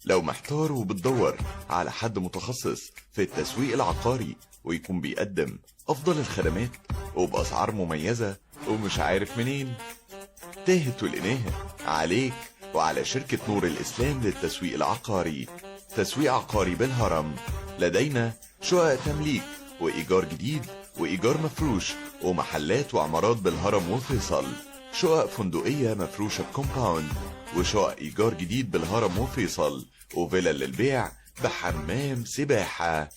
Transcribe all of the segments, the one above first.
لو محتار وبتدور على حد متخصص في التسويق العقاري ويكون بيقدم أفضل الخدمات وبأسعار مميزة ومش عارف منين، تاهت ولقيناها عليك وعلى شركة نور الإسلام للتسويق العقاري. تسويق عقاري بالهرم، لدينا شقق تمليك وإيجار جديد وإيجار مفروش ومحلات وعمارات بالهرم وفيصل، شقق فندقية مفروشة بكومباوند وشقق إيجار جديد بالهرم وفيصل وفيلا للبيع بحمام سباحة.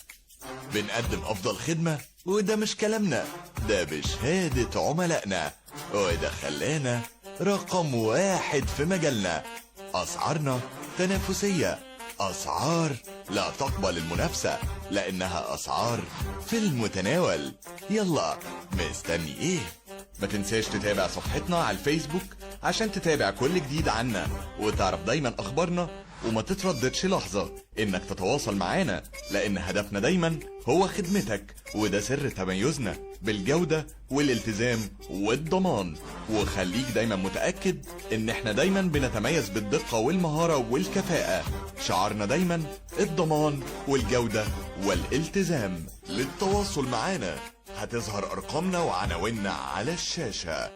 بنقدم أفضل خدمة، وده مش كلامنا، ده بشهادة عملائنا، وده خلانا رقم 1 في مجالنا. أسعارنا تنافسية، أسعار لا تقبل المنافسة، لأنها أسعار في المتناول. يلا مستني إيه؟ ما تنساش تتابع صفحتنا على الفيسبوك عشان تتابع كل جديد عنا وتعرف دايما أخبارنا، وما تترددش لحظة إنك تتواصل معانا، لأن هدفنا دايما هو خدمتك، وده سر تميزنا بالجودة والالتزام والضمان. وخليك دايما متأكد إن احنا دايما بنتميز بالدقة والمهارة والكفاءة، شعارنا دايما الضمان والجودة والالتزام. للتواصل معانا هتظهر أرقامنا وعناويننا على الشاشة.